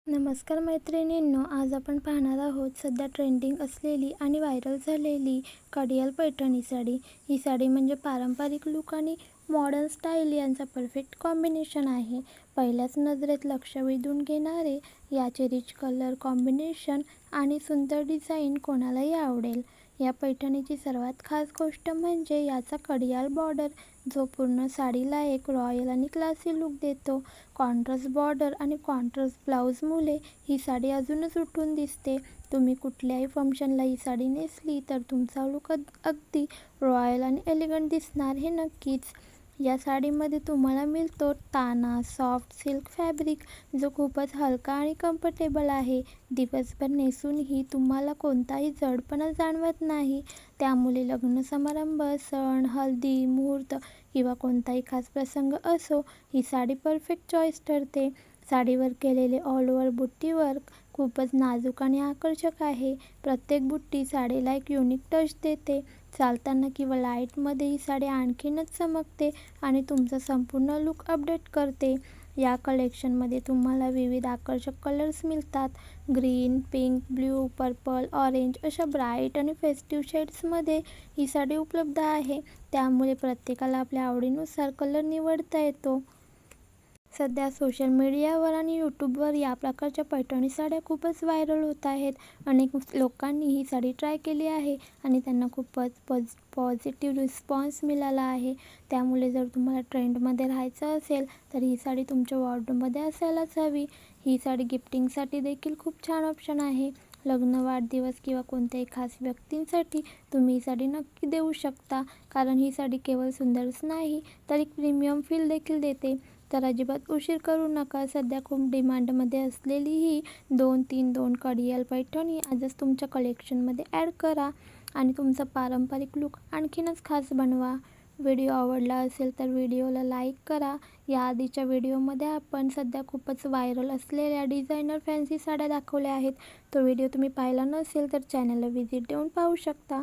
नमस्कार मैत्रिणींनो, आज आपण पाहणार आहोत सध्या ट्रेंडिंग असलेली आणि व्हायरल झालेली कडियाल पैठणी साडी. ही साडी म्हणजे पारंपरिक लुक आणि मॉडर्न स्टाईल यांचा परफेक्ट कॉम्बिनेशन आहे. पहिल्याच नजरेत लक्ष वेधून घेणारे याचे रिच कलर कॉम्बिनेशन आणि सुंदर डिझाईन कोणालाही आवडेल. या पैठणीची सर्वात खास गोष्ट म्हणजे याचा कडियाल बॉर्डर, जो पूर्ण साडीला एक रॉयल आणि क्लासी लुक देतो. कॉन्ट्रास्ट बॉर्डर आणि कॉन्ट्रास्ट ब्लाऊजमुळे ही साडी अजूनच उठून दिसते. तुम्ही कुठल्याही फंक्शनला ही साडी नेसली तर तुमचा लुक अगदी रॉयल आणि एलिगंट दिसणार हे नक्कीच. या साडीमध्ये तुम्हाला मिळतो ताना सॉफ्ट सिल्क फॅब्रिक, जो खूपच हलका आणि कम्फर्टेबल आहे. दिवसभर नेसूनही तुम्हाला कोणताही जडपणा जाणवत नाही. त्यामुळे लग्न समारंभ, सण, हळदी, मुहूर्त किंवा कोणताही खास प्रसंग असो, ही साडी परफेक्ट चॉईस ठरते. साडीवर केलेले ऑल ओव्हर बुट्टी वर्क खूपच नाजूक आणि आकर्षक आहे. प्रत्येक बुट्टी साडीला एक युनिक टच देते. चालताना किंवा लाईटमध्ये ही साडी आणखीनच चमकते आणि तुमचा संपूर्ण लुक अपडेट करते. या कलेक्शनमध्ये तुम्हाला विविध आकर्षक कलर्स मिळतात. Green, pink, blue, purple, orange अशा ब्राईट आणि फेस्टिव्ह शेड्समध्ये ही साडी उपलब्ध आहे. त्यामुळे प्रत्येकाला आपल्या आवडीनुसार कलर निवडता येतो. सध्या सोशल मीडियावर आणि यूट्यूबवर या प्रकारच्या पैठणी साड्या खूपच व्हायरल होत आहेत. अनेक लोकांनी ही साडी ट्राय केली आहे आणि त्यांना खूपच पॉझिटिव्ह रिस्पॉन्स मिळाला आहे. त्यामुळे जर तुम्हाला ट्रेंडमध्ये राहायचं असेल तर ही साडी तुमच्या वॉर्डरोबमध्ये असायलाच हवी. ही साडी गिफ्टिंगसाठी देखील खूप छान ऑप्शन आहे. लग्न, वाढदिवस किंवा कोणत्याही खास व्यक्तींसाठी तुम्ही ही साडी नक्की देऊ शकता, कारण ही साडी केवळ सुंदरच नाही तर एक प्रीमियम फील देखील देते. तर अजिबात उशीर करू नका. सध्या खूप डिमांडमध्ये असलेली ही 2-3-2 कडियाल पैठणी आजच तुमच्या कलेक्शनमध्ये ॲड करा आणि तुमचा पारंपरिक लुक आणखीनच खास बनवा. व्हिडिओ आवडला असेल तर व्हिडिओला लाईक करा. याआधीच्या व्हिडिओमध्ये आपण सध्या खूपच व्हायरल असलेल्या डिझायनर फॅन्सी साड्या दाखवल्या आहेत. तो व्हिडिओ तुम्ही पाहिला नसेल तर चॅनलला व्हिजिट देऊन पाहू शकता.